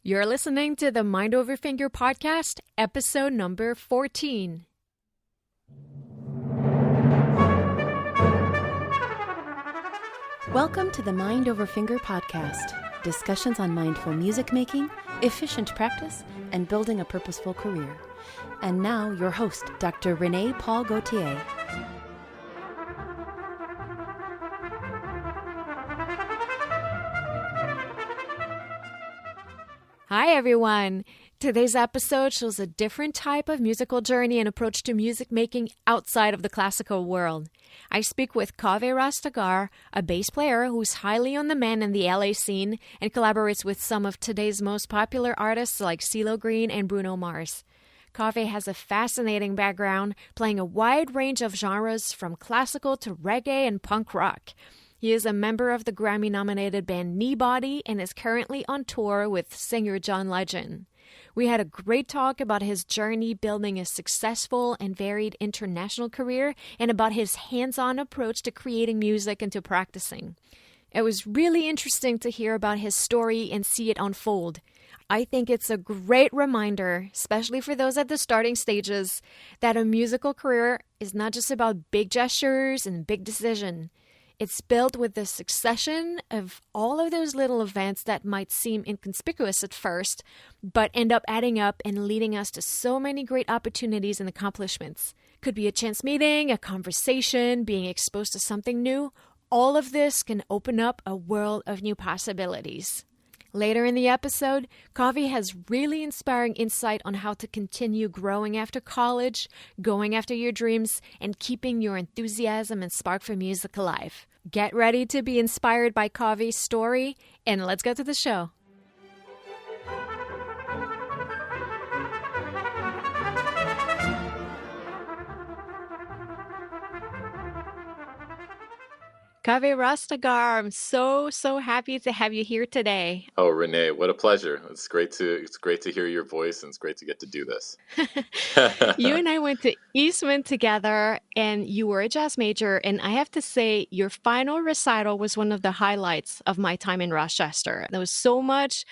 You're listening to the Mind Over Finger podcast, episode number 14. Welcome to the Mind Over Finger podcast. Discussions on mindful music making, efficient practice, and building a purposeful career. And now, your host, Dr. Renee Paul Gauthier. Hi, everyone. Today's episode shows a different type of musical journey and approach to music making outside of the classical world. I speak with Kaveh Rastegar, a bass player who's highly on demand in the LA scene and collaborates with some of today's most popular artists like CeeLo Green and Bruno. Kaveh has a fascinating background, playing a wide range of genres from classical to reggae and punk rock. He is a member of the Grammy-nominated band Kneebody and is currently on tour with singer John Legend. We had a great talk about his journey building a successful and varied international career and about his hands-on approach to creating music and to practicing. It was really interesting to hear about his story and see it unfold. I think it's a great reminder, especially for those at the starting stages, that a musical career is not just about big gestures and big decisions. It's built with the succession of all of those little events that might seem inconspicuous at first, but end up adding up and leading us to so many great opportunities and accomplishments. Could be a chance meeting, a conversation, being exposed to something new. All of this can open up a world of new possibilities. Later in the episode, Kaveh has really inspiring insight on how to continue growing after college, going after your dreams, and keeping your enthusiasm and spark for music alive. Get ready to be inspired by Kaveh's story, and let's get to the show. Kaveh Rastegar, I'm so happy to have you here today. Oh, Renee, what a pleasure. It's great to hear your voice, and it's great to get to do this. You and I went to Eastman together, and you were a jazz major, and I have to say your final recital was one of the highlights of my time in Rochester. There was so much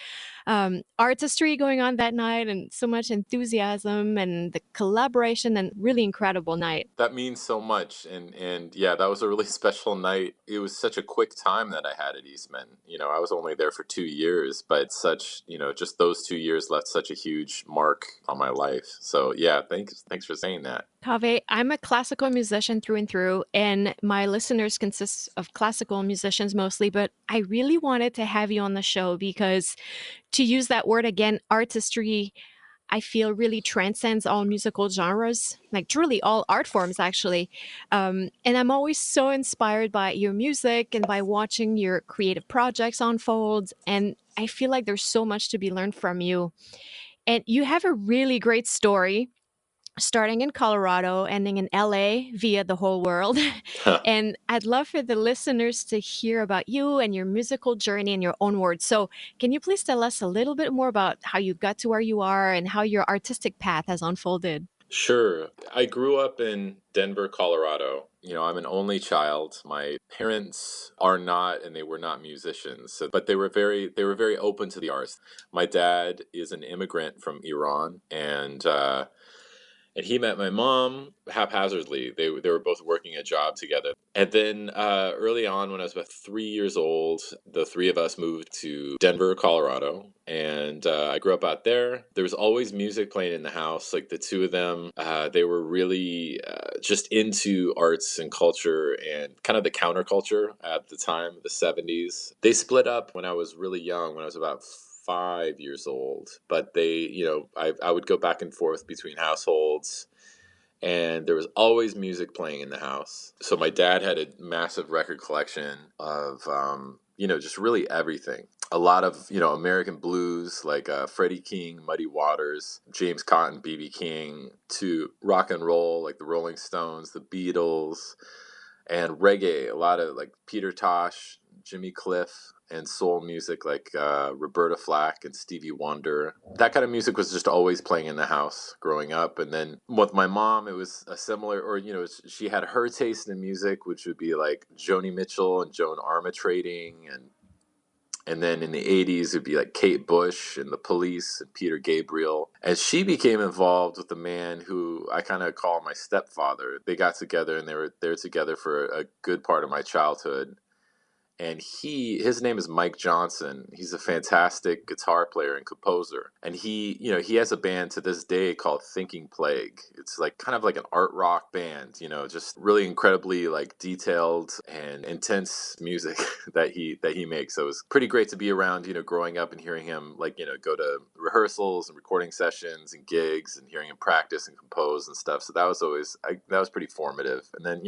artistry going on that night and so much enthusiasm and the collaboration, and really incredible night. That means so much, and yeah, that was a really special night. It was such a quick time that I had at Eastman. I was only there for 2 years, but just those 2 years left such a huge mark on my life. So yeah, thanks for saying that. Kaveh, I'm a classical musician through and through, and my listeners consist of classical musicians mostly, but I really wanted to have you on the show because, to use that word again, artistry, I feel really transcends all musical genres, like truly all art forms, actually. And I'm always so inspired by your music and by watching your creative projects unfold. And I feel like there's so much to be learned from you. And you have a really great story, starting in Colorado, ending in LA via the whole world. And I'd love for the listeners to hear about you and your musical journey in your own words. So can you please tell us a little bit more about how you got to where you are and how your artistic path has unfolded? Sure. I grew up in Denver, Colorado. I'm an only child. My parents are not, and they were not musicians, but they were very open to the arts. My dad is an immigrant from Iran, and he met my mom haphazardly. They were both working a job together. And then early on, when I was about 3 years old, the three of us moved to Denver, Colorado. And I grew up out there. There was always music playing in the house. Like the two of them, they were really just into arts and culture and kind of the counterculture at the time, the 70s. They split up when I was really young, when I was about 5 years old, but I would go back and forth between households, and there was always music playing in the house. So my dad had a massive record collection of, just really everything. A lot of, American blues, like Freddie King, Muddy Waters, James Cotton, B.B. King, to rock and roll, like the Rolling Stones, the Beatles, and reggae, a lot of like Peter Tosh, Jimmy Cliff, and soul music like Roberta Flack and Stevie Wonder. That kind of music was just always playing in the house growing up. And then with my mom, it was a similar, she had her taste in music, which would be like Joni Mitchell and Joan Armatrading and And then in the 80s, it'd be like Kate Bush and the Police and Peter Gabriel. And she became involved with a man who I kind of call my stepfather. They got together and they were together for a good part of my childhood. And his name is Mike Johnson. He's a fantastic guitar player and composer. And he has a band to this day called Thinking Plague. It's like kind of like an art rock band, just really incredibly like detailed and intense music that he makes. So it was pretty great to be around, growing up and hearing him like, go to rehearsals and recording sessions and gigs and hearing him practice and compose and stuff. So that was that was pretty formative. And then,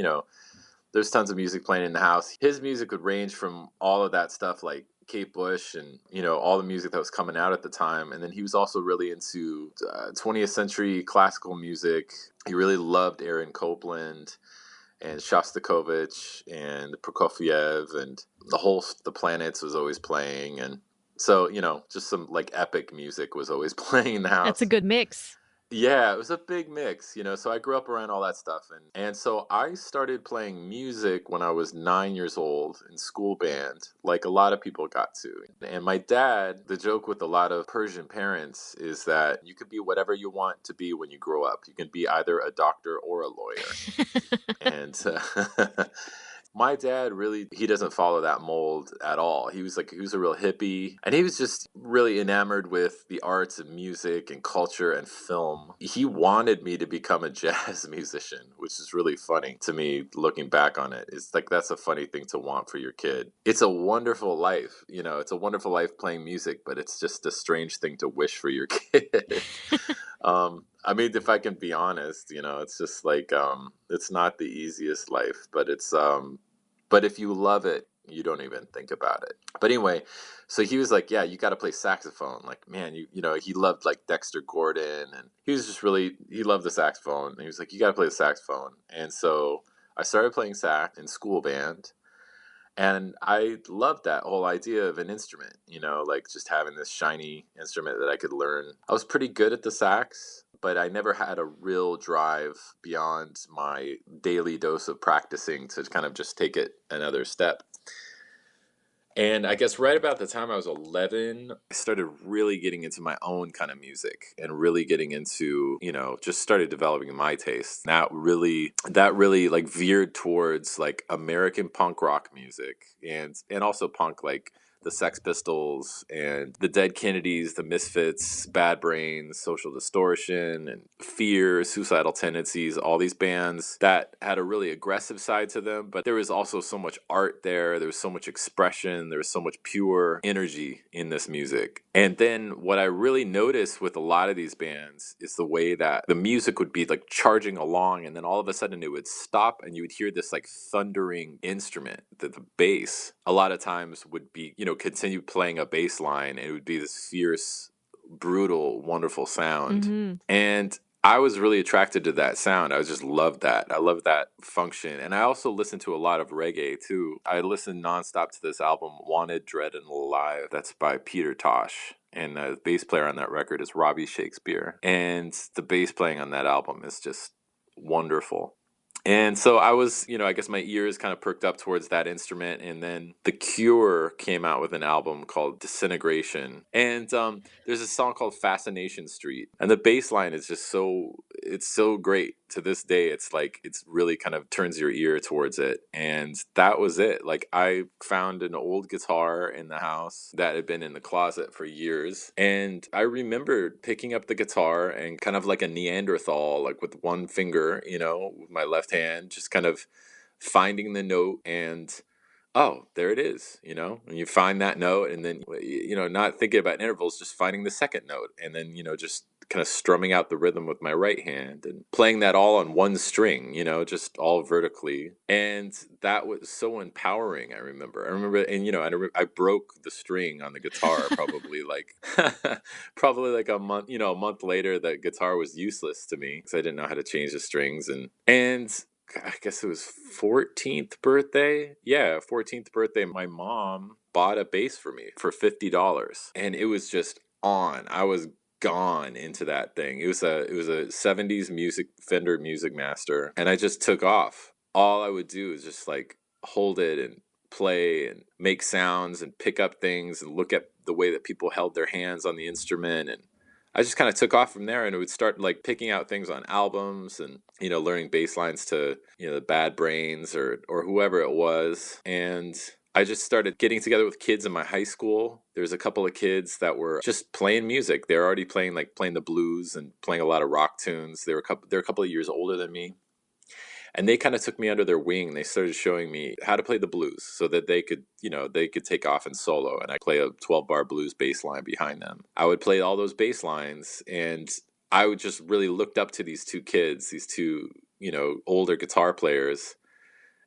there's tons of music playing in the house. His music would range from all of that stuff like Kate Bush and, all the music that was coming out at the time. And then he was also really into 20th century classical music. He really loved Aaron Copland and Shostakovich and Prokofiev, and the Planets was always playing. And so, just some like epic music was always playing in the house. That's a good mix. Yeah, it was a big mix, so I grew up around all that stuff. And so I started playing music when I was 9 years old in school band, like a lot of people got to. And my dad, the joke with a lot of Persian parents is that you could be whatever you want to be when you grow up. You can be either a doctor or a lawyer. And my dad really, he doesn't follow that mold at all. He was a real hippie, and he was just really enamored with the arts and music and culture and film. He wanted me to become a jazz musician, which is really funny to me looking back on it. It's like, that's a funny thing to want for your kid. It's a wonderful life, it's a wonderful life playing music, but it's just a strange thing to wish for your kid. I mean, if I can be honest, it's just like, it's not the easiest life, but but if you love it, you don't even think about it. But anyway, so he was like, yeah, you got to play saxophone. Like, man, he loved like Dexter Gordon, and he loved the saxophone. And he was like, you got to play the saxophone. And so I started playing sax in school band. And I loved that whole idea of an instrument, like just having this shiny instrument that I could learn. I was pretty good at the sax, but I never had a real drive beyond my daily dose of practicing to kind of just take it another step. And I guess right about the time I was 11, I started really getting into my own kind of music and really getting into, just started developing my taste. That really like veered towards like American punk rock music and also punk, like the Sex Pistols and the Dead Kennedys, the Misfits, Bad Brains, Social Distortion, and Fear, Suicidal Tendencies, all these bands that had a really aggressive side to them, but there was also so much art there. There was so much expression. There was so much pure energy in this music. And then what I really noticed with a lot of these bands is the way that the music would be like charging along, and then all of a sudden it would stop and you would hear this like thundering instrument, that the bass a lot of times would be, continue playing a bass line, and it would be this fierce, brutal, wonderful sound. Mm-hmm. And I was really attracted to that sound. I just loved that. I love that function. And I also listened to a lot of reggae too. I listened nonstop to this album, Wanted, Dread, and Alive. That's by Peter Tosh. And the bass player on that record is Robbie Shakespeare. And the bass playing on that album is just wonderful. And so I was, I guess my ears kind of perked up towards that instrument. And then The Cure came out with an album called Disintegration. And there's a song called Fascination Street. And the bass line is just it's so great. To this day, it's like, it's really kind of turns your ear towards it. And that was it. Like, I found an old guitar in the house that had been in the closet for years. And I remembered picking up the guitar and kind of like a Neanderthal, like with one finger, with my left hand, just kind of finding the note and, oh, there it is, and you find that note, and then, not thinking about intervals, just finding the second note, and then, just kind of strumming out the rhythm with my right hand and playing that all on one string, just all vertically. And that was so empowering. I remember, and, I broke the string on the guitar probably like a month later. The guitar was useless to me because I didn't know how to change the strings. And I guess it was 14th birthday. Yeah, 14th birthday. My mom bought a bass for me for $50, and it was just on. I was gone into that thing. It was a 70s Fender Music Master, and I just took off. All I would do is just like hold it and play and make sounds and pick up things and look at the way that people held their hands on the instrument. And I just kind of took off from there, and it would start like picking out things on albums and, learning bass lines to, the Bad Brains or whoever it was. And I just started getting together with kids in my high school. There was a couple of kids that were just playing music. They're already playing the blues and playing a lot of rock tunes. They're a couple of years older than me. And they kind of took me under their wing. They started showing me how to play the blues so that they could take off and solo. And I play a 12-bar blues bass line behind them. I would play all those bass lines, and I would just really looked up to these two kids, these two, older guitar players.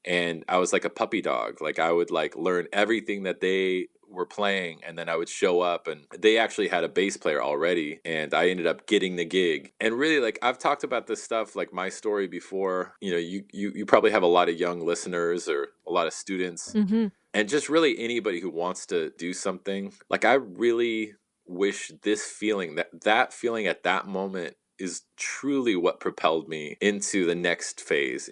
And I was like a puppy dog. Like I would learn everything that they were playing, and then I would show up, and they actually had a bass player already, and I ended up getting the gig. And really, I've talked about this stuff, my story before. You probably have a lot of young listeners or a lot of students, Mm-hmm. and just really anybody who wants to do something. I really wish this feeling, that feeling at that moment, is truly what propelled me into the next phase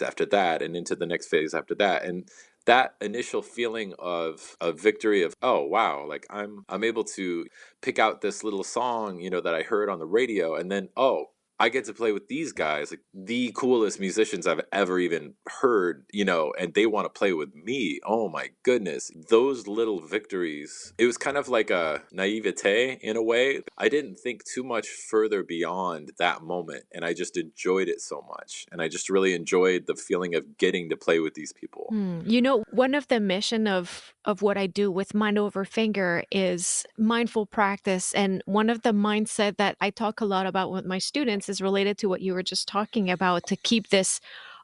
after that, and into the next phase after that. And that initial feeling of victory of, oh wow, I'm able to pick out this little song, that I heard on the radio, and then, oh, I get to play with these guys, the coolest musicians I've ever even heard, and they want to play with me. Oh my goodness. Those little victories, it was kind of like a naivete in a way. I didn't think too much further beyond that moment, and I just enjoyed it so much. And I just really enjoyed the feeling of getting to play with these people. One of the mission of what I do with Mind Over Finger is mindful practice. And one of the mindset that I talk a lot about with my students is related to what you were just talking about, to keep this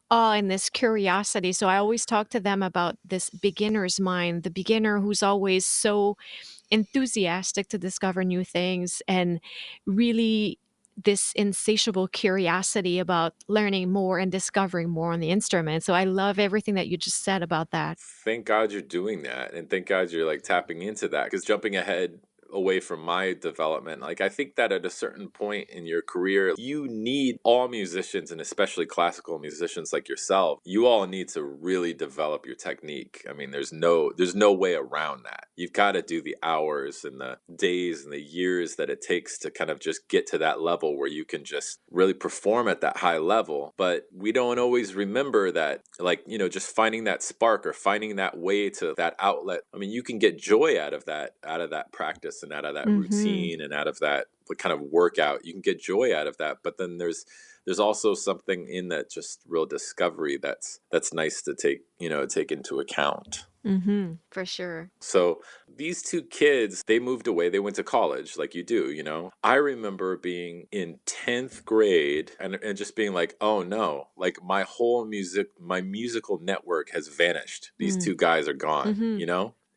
awe and this curiosity. So I always talk to them about this beginner's mind, the beginner who's always so enthusiastic to discover new things, and really this insatiable curiosity about learning more and discovering more on the instrument. So I love everything that you just said about that. Thank God you're doing that, and thank God you're tapping into that, because jumping ahead away from my development, I think that at a certain point in your career, you need, all musicians, and especially classical musicians like yourself, you all need to really develop your technique. I mean, there's no way around that. You've got to do the hours and the days and the years that it takes to kind of just get to that level where you can just really perform at that high level. But we don't always remember that, just finding that spark or finding that way to that outlet. I mean, you can get joy out of that practice and out of that routine and out of that kind of workout. You can get joy out of that, but then there's also something in that just real discovery that's nice to take into account. For sure. So these two kids, they moved away. They went to college like you do, I remember being in 10th grade and just being like, oh no, my whole my musical network has vanished. These two guys are gone,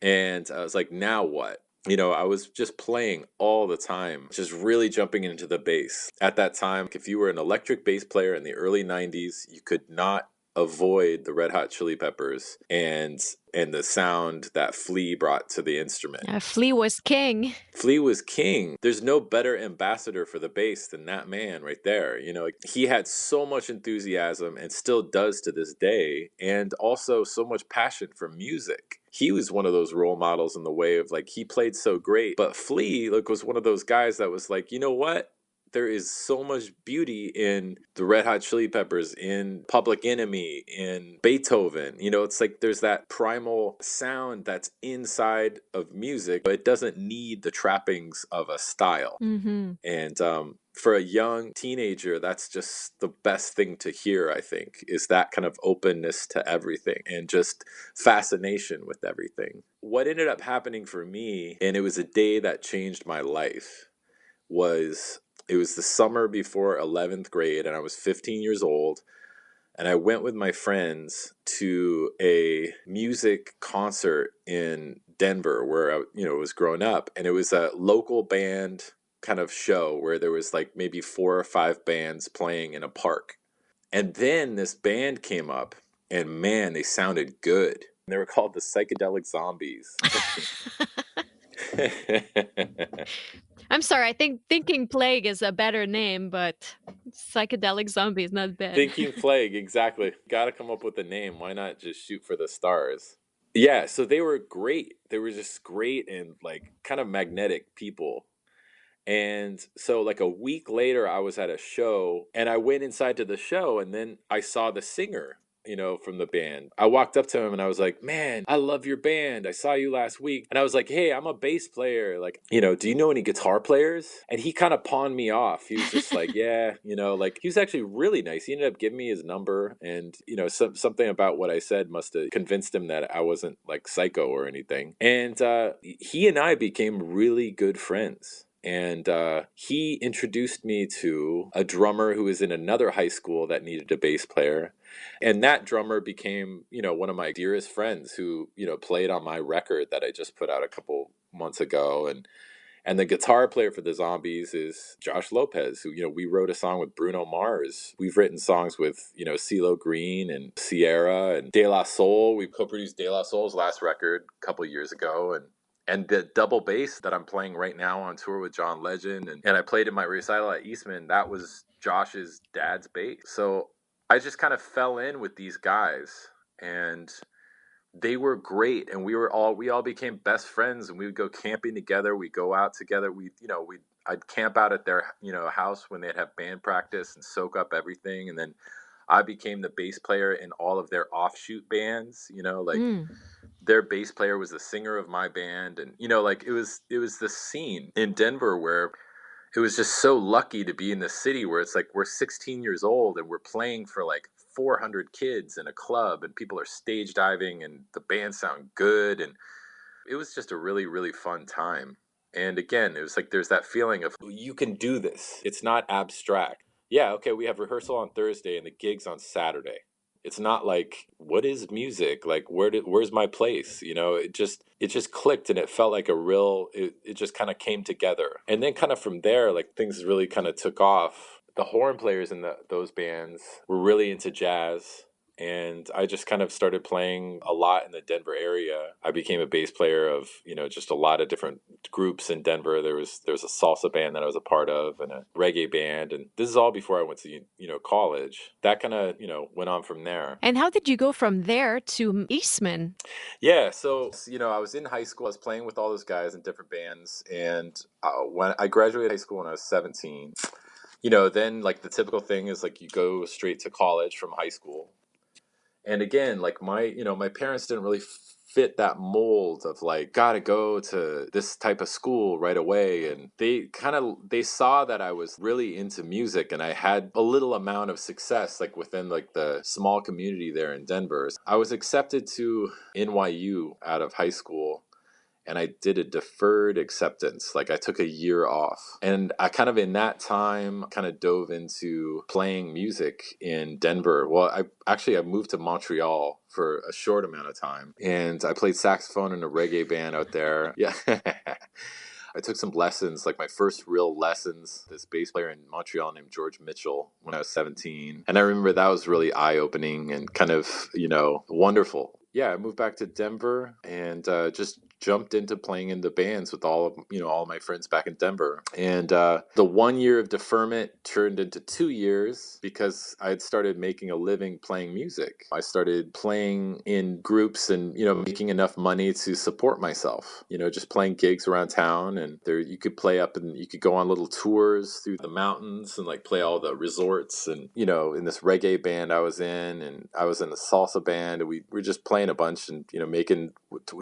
And I was like, now what? I was just playing all the time, just really jumping into the bass. At that time, if you were an electric bass player in the early 90s, you could not avoid the Red Hot Chili Peppers and the sound that Flea brought to the instrument. Flea was king. Flea was king. There's no better ambassador for the bass than that man right there. He had so much enthusiasm, and still does to this day, and also so much passion for music. He was one of those role models in the way of he played so great. But Flea was one of those guys that was like, you know what? There is so much beauty in the Red Hot Chili Peppers, in Public Enemy, in Beethoven. It's there's that primal sound that's inside of music, but it doesn't need the trappings of a style. And for a young teenager, that's just the best thing to hear, I think, is that kind of openness to everything and just fascination with everything. What ended up happening for me, and it was a day that changed my life, it was the summer before 11th grade, and I was 15 years old, and I went with my friends to a music concert in Denver where I was growing up, and it was a local band kind of show where there was maybe 4 or 5 bands playing in a park. And then this band came up, and man, they sounded good. They were called the Psychedelic Zombies. I'm sorry, I think Thinking Plague is a better name, but Psychedelic Zombie is not bad. Thinking Plague, exactly. Gotta come up with a name. Why not just shoot for the stars? Yeah, so they were great. They were just great and like kind of magnetic people. And so, like a week later, I was at a show and I went inside to the show and then I saw the singer, from the band. I walked up to him and I was like, man, I love your band. I saw you last week. And I was like, hey, I'm a bass player. Like, do you know any guitar players? And he kind of pawned me off. He was just like, yeah, like he was actually really nice. He ended up giving me his number and, something about what I said must have convinced him that I wasn't like psycho or anything. And he and I became really good friends. And he introduced me to a drummer who was in another high school that needed a bass player. And that drummer became, one of my dearest friends who, played on my record that I just put out a couple months ago. And the guitar player for the Zombies is Josh Lopez, who, we wrote a song with Bruno Mars. We've written songs with, CeeLo Green and Sierra and De La Soul. We co-produced De La Soul's last record a couple years ago. And the double bass that I'm playing right now on tour with John Legend, and I played in my recital at Eastman, that was Josh's dad's bass. So I just kind of fell in with these guys, and they were great, and we all became best friends, and we would go camping together. We'd go out together. I'd camp out at their house when they'd have band practice and soak up everything, and then I became the bass player in all of their offshoot bands. Their bass player was the singer of my band, and like it was this scene in Denver where it was just so lucky to be in the city where it's like we're 16 years old and we're playing for like 400 kids in a club and people are stage diving and the band sound good, and it was just a really, really fun time. And again, it was like there's that feeling of you can do this. It's not abstract. Yeah, okay, we have rehearsal on Thursday and the gig's on Saturday. It's not like what is music? Like where's my place? It just clicked and it felt like it just kind of came together. And then kind of from there like things really kind of took off. The horn players in those bands were really into jazz, and I just kind of started playing a lot in the Denver area. I became a bass player of, just a lot of different groups in Denver. There was a salsa band that I was a part of and a reggae band, and this is all before I went to, college. That kind of, went on from there. And how did you go from there to Eastman? Yeah, so, I was in high school. I was playing with all those guys in different bands, and when I graduated high school when I was 17, then like the typical thing is like you go straight to college from high school. And again, like my parents didn't really fit that mold of like, gotta go to this type of school right away. And they saw that I was really into music and I had a little amount of success, like within like the small community there in Denver. I was accepted to NYU out of high school, and I did a deferred acceptance. Like I took a year off. And I kind of in that time kind of dove into playing music in Denver. Well, I moved to Montreal for a short amount of time, and I played saxophone in a reggae band out there. Yeah. I took some lessons, like my first real lessons, this bass player in Montreal named George Mitchell when I was 17. And I remember that was really eye-opening and kind of, wonderful. Yeah, I moved back to Denver and just jumped into playing in the bands with all of my friends back in Denver. And the 1 year of deferment turned into 2 years because I had started making a living playing music. I started playing in groups and, making enough money to support myself, just playing gigs around town. And there you could play up and you could go on little tours through the mountains and like play all the resorts. And, in this reggae band I was in, and I was in a salsa band, and we were just playing a bunch and, making,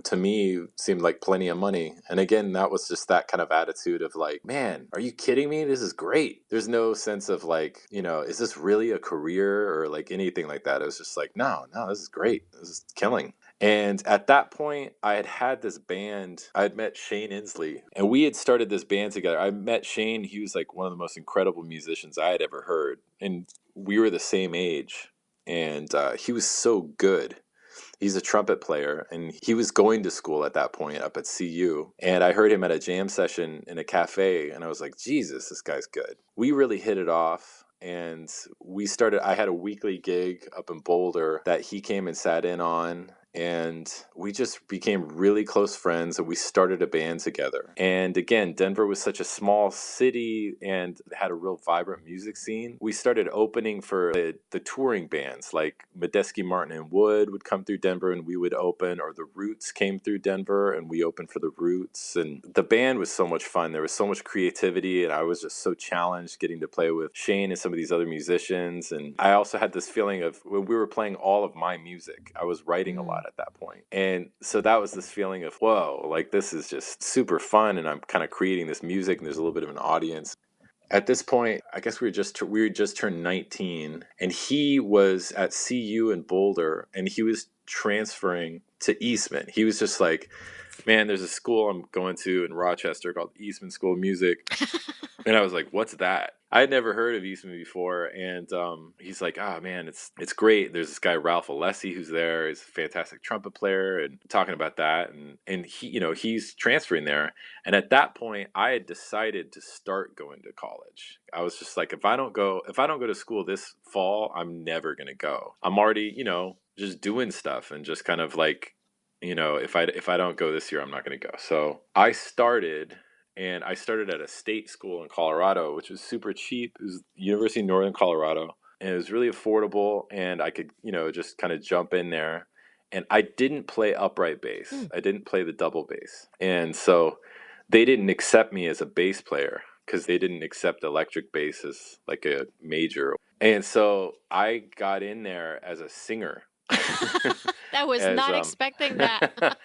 to me, seemed like plenty of money. And again, that was just that kind of attitude of like, man, are you kidding me? This is great. There's no sense of like, is this really a career or like anything like that? It was just like, no, this is great. This is killing. And at that point, I had this band. I had met Shane Inslee, and we had started this band together. I met Shane. He was like one of the most incredible musicians I had ever heard. And we were the same age. And he was so good. He's a trumpet player, and he was going to school at that point up at CU. And I heard him at a jam session in a cafe, and I was like, Jesus, this guy's good. We really hit it off. And I had a weekly gig up in Boulder that he came and sat in on. And we just became really close friends, and we started a band together. And again, Denver was such a small city and had a real vibrant music scene. We started opening for the touring bands, like Medeski, Martin, and Wood would come through Denver and we would open, or the Roots came through Denver and we opened for the Roots. And the band was so much fun. There was so much creativity, and I was just so challenged getting to play with Shane and some of these other musicians. And I also had this feeling of when we were playing all of my music, I was writing a lot at that point. And so that was this feeling of, whoa, like this is just super fun, and I'm kind of creating this music and there's a little bit of an audience. At this point, I guess we had just turned 19, and he was at CU in Boulder, and he was transferring to Eastman. He was just like, man, there's a school I'm going to in Rochester called Eastman School of Music. And I was like, what's that? I had never heard of Eastman before. And he's like, oh, man, it's great. There's this guy, Ralph Alessi, who's there. He's a fantastic trumpet player, and talking about that. And he, he's transferring there. And at that point, I had decided to start going to college. I was just like, if I don't go to school this fall, I'm never going to go. I'm already, just doing stuff and just kind of like, if I don't go this year, I'm not going to go. So I started at a state school in Colorado, which was super cheap. It was University of Northern Colorado, and it was really affordable, and I could, just kind of jump in there. And I didn't play upright bass. I didn't play the double bass. And so they didn't accept me as a bass player because they didn't accept electric bass as like a major. And so I got in there as a singer. I was not expecting that.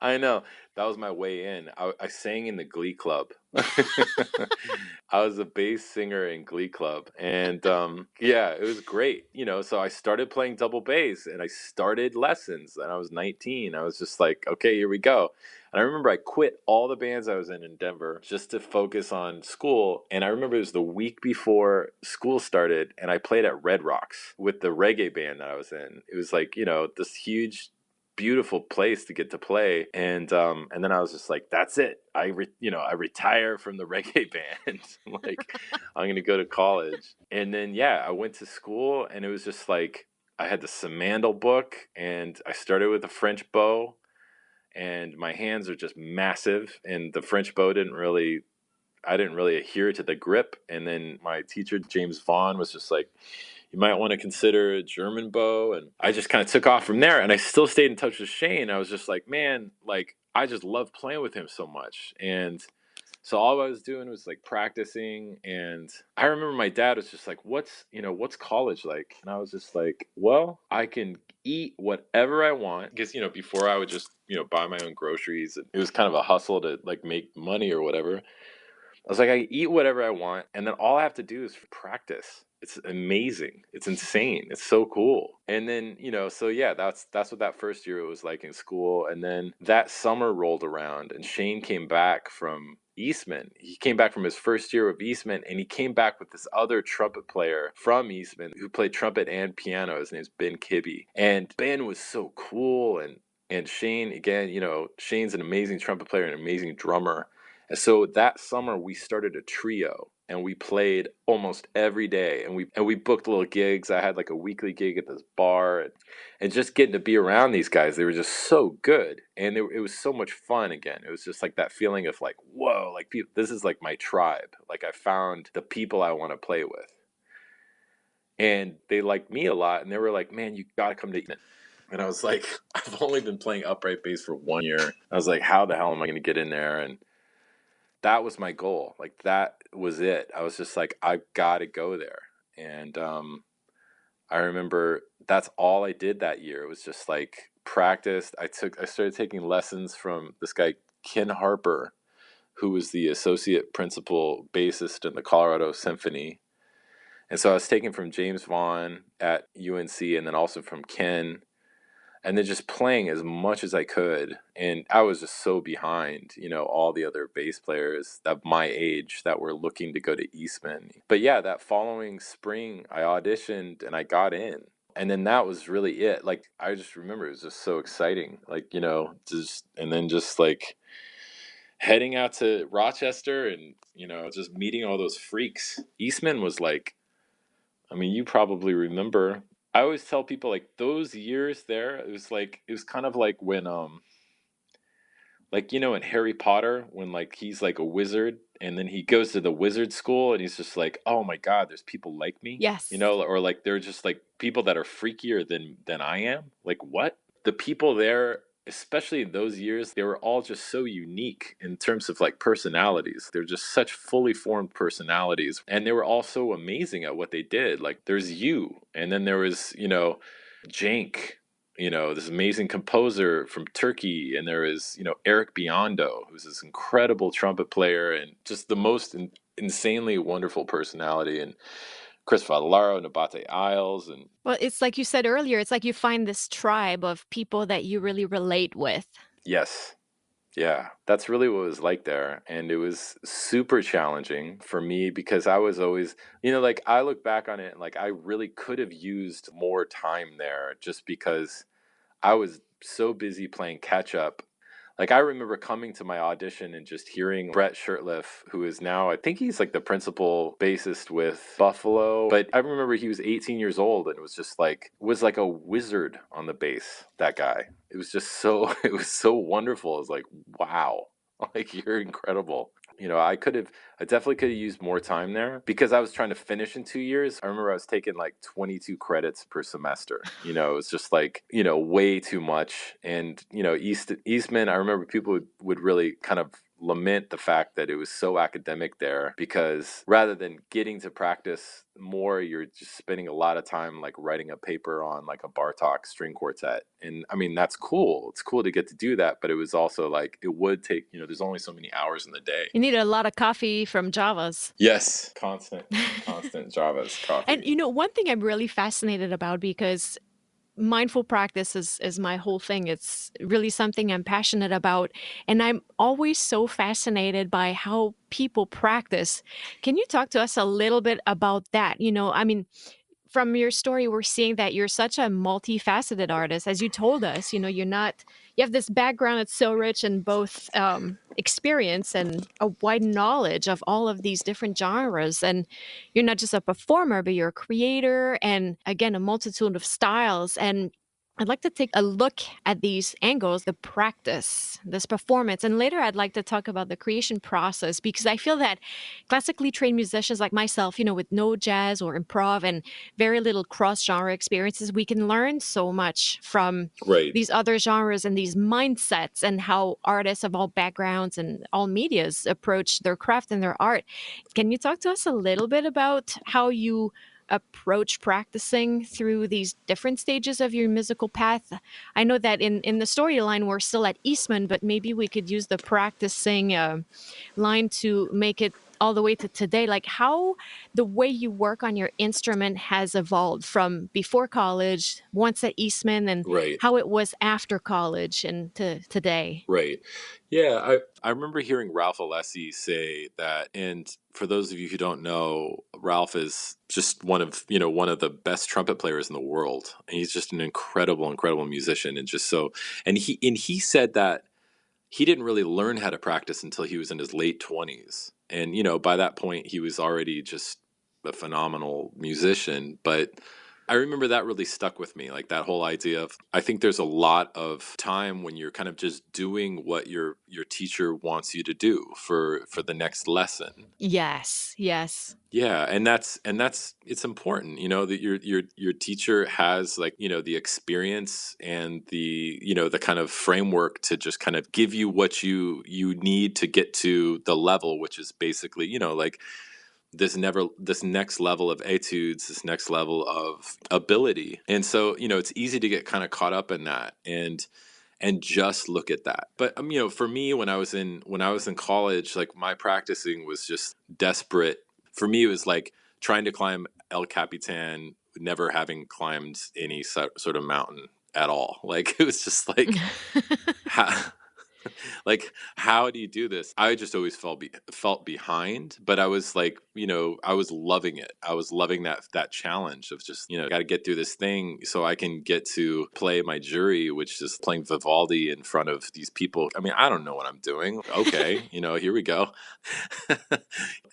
I know. That was my way in. I sang in the Glee Club. I was a bass singer in Glee Club. And yeah, it was great. So I started playing double bass, and I started lessons, and I was 19. I was just like, okay, here we go. And I remember I quit all the bands I was in Denver just to focus on school. And I remember it was the week before school started, and I played at Red Rocks with the reggae band that I was in. It was like, this huge, beautiful place to get to play. And then I was just like, that's it. I retire from the reggae band. Like, I'm going to go to college. And then, I went to school, and it was just like, I had the Samandal book, and I started with a French bow, and my hands are just massive. And the French bow I didn't really adhere to the grip. And then my teacher, James Vaughn, was just like, you might want to consider a German bow. And I just kind of took off from there, and I still stayed in touch with Shane. I was just like, man, like, I just love playing with him so much. And so all I was doing was like practicing. And I remember my dad was just like, what's college like? And I was just like, well, I can eat whatever I want. Because, before I would just, buy my own groceries. And it was kind of a hustle to like make money or whatever. I was like, I eat whatever I want, and then all I have to do is practice. It's amazing. It's insane. It's so cool. And then, so yeah, that's what that first year was like in school. And then that summer rolled around, and Shane came back from Eastman. He came back from his first year of Eastman, and he came back with this other trumpet player from Eastman who played trumpet and piano. His name's Ben Kibbe. And Ben was so cool. And Shane, again, Shane's an amazing trumpet player, an amazing drummer. And so that summer we started a trio, and we played almost every day, and we booked little gigs. I had like a weekly gig at this bar, and just getting to be around these guys, they were just so good, and it was so much fun again. It was just like that feeling of like, whoa, like this is like my tribe. Like I found the people I want to play with, and they liked me a lot, and they were like, man, you got to come to Eastman. And I was like, I've only been playing upright bass for 1 year. I was like, how the hell am I going to get in there? And that was my goal. Like that was it. I was just like, I've got to go there. And I remember that's all I did that year. It was just like practiced. I started taking lessons from this guy, Ken Harper, who was the associate principal bassist in the Colorado Symphony. And so I was taking from James Vaughn at UNC, and then also from Ken, and then just playing as much as I could. And I was just so behind, all the other bass players of my age that were looking to go to Eastman. But yeah, that following spring, I auditioned and I got in. And then that was really it. Like, I just remember it was just so exciting. Like, and then just like heading out to Rochester and, just meeting all those freaks. Eastman was like, I mean, you probably remember, I always tell people like those years there, it was kind of like when like in Harry Potter when like he's like a wizard and then he goes to the wizard school and he's just like, oh my God, there's people like me, Yes. or like they're just like people that are freakier than I am. Like what? The people there, especially in those years, they were all just so unique in terms of like personalities. They're just such fully formed personalities. And they were all so amazing at what they did. Like there's you, and then there was, Jank, this amazing composer from Turkey, and there is, Eric Biondo, who's this incredible trumpet player and just the most insanely wonderful personality, and Chris Fadalaro, Nabate Isles, and Well, it's like you said earlier, it's like you find this tribe of people that you really relate with. yes. Yeah, that's really what it was like there. And it was super challenging for me because I was always, like I look back on it and like I really could have used more time there just because I was so busy playing catch up. Like I remember coming to my audition and just hearing Brett Shirtliff, who is now, I think he's like the principal bassist with Buffalo. But I remember he was 18 years old and it was like a wizard on the bass, that guy. It was just so, it was so wonderful. It was like, wow, like you're incredible. I definitely could have used more time there because I was trying to finish in 2 years. I remember I was taking like 22 credits per semester. It was just like, way too much. And, Eastman, I remember people would really kind of lament the fact that it was so academic there because rather than getting to practice more, you're just spending a lot of time like writing a paper on like a Bartok string quartet. And I mean, that's cool. It's cool to get to do that. But it was also like, it would take, there's only so many hours in the day. You need a lot of coffee from Java's. Yes. Constant Java's coffee. And one thing I'm really fascinated about, because mindful practice is my whole thing. It's really something I'm passionate about. And I'm always so fascinated by how people practice. Can you talk to us a little bit about that? I mean, from your story, we're seeing that you're such a multifaceted artist. As you told us, you have this background that's so rich in both experience and a wide knowledge of all of these different genres. And you're not just a performer, but you're a creator and, again, a multitude of styles. And I'd like to take a look at these angles, the practice, this performance. And later I'd like to talk about the creation process, because I feel that classically trained musicians like myself, with no jazz or improv and very little cross-genre experiences, we can learn so much from these other genres and these mindsets and how artists of all backgrounds and all medias approach their craft and their art. Can you talk to us a little bit about how you approach practicing through these different stages of your musical path? I know that in the storyline, we're still at Eastman, but maybe we could use the practicing line to make it all the way to today. Like how the way you work on your instrument has evolved from before college, once at Eastman, and how it was after college and to today. Right. Yeah, I remember hearing Ralph Alessi say that, and for those of you who don't know, Ralph is just one of the best trumpet players in the world. And he's just an incredible musician, and he said that he didn't really learn how to practice until he was in his late 20s. And by that point he was already just a phenomenal musician, but I remember that really stuck with me, like that whole idea of, I think there's a lot of time when you're kind of just doing what your teacher wants you to do for the next lesson. Yes. Yeah, and that's it's important, that your teacher has like, the experience and the, the kind of framework to just kind of give you what you need to get to the level, which is basically, like this next level of etudes, this next level of ability. And so, it's easy to get kind of caught up in that and just look at that. But for me, when I was in college, like my practicing was just desperate. For me, it was like trying to climb El Capitan, never having climbed any sort of mountain at all. Like it was just like like, how do you do this? I just always felt behind, but I was like, I was loving it. I was loving that challenge of just, got to get through this thing so I can get to play my jury, which is playing Vivaldi in front of these people. I mean, I don't know what I'm doing. Okay, here we go.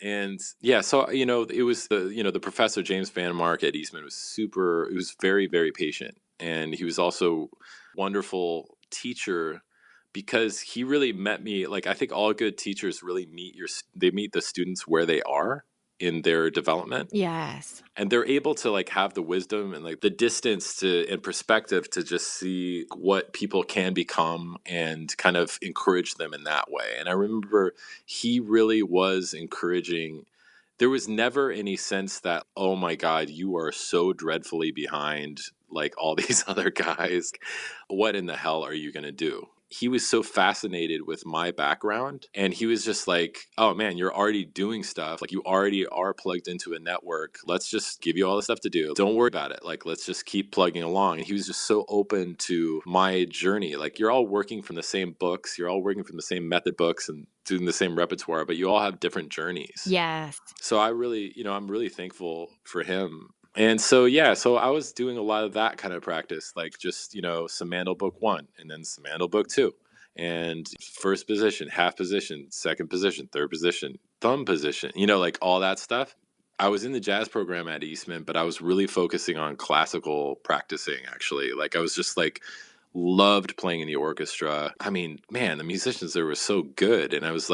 And yeah, so, it was the professor, James Van Mark at Eastman, he was very, very patient. And he was also wonderful teacher because he really met me. Like, I think all good teachers really they meet the students where they are in their development. Yes. And they're able to like have the wisdom and like the distance to and perspective to just see what people can become and kind of encourage them in that way. And I remember he really was encouraging. There was never any sense that, oh my God, you are so dreadfully behind like all these other guys. What in the hell are you going to do? He was so fascinated with my background, and he was just like, oh man, you're already doing stuff. Like, you already are plugged into a network. Let's just give you all the stuff to do. Don't worry about it. Like, let's just keep plugging along. And he was just so open to my journey. Like, you're all working from the same books. You're all working from the same method books and doing the same repertoire, but you all have different journeys. Yes. So I'm really thankful for him. And so, yeah, so I was doing a lot of that kind of practice, like just, Samandal book 1 and then Samandal book 2 and first position, half position, second position, third position, thumb position, like all that stuff. I was in the jazz program at Eastman, but I was really focusing on classical practicing, actually. Like, I was just like, loved playing in the orchestra. I mean, man, the musicians there were so good. And I was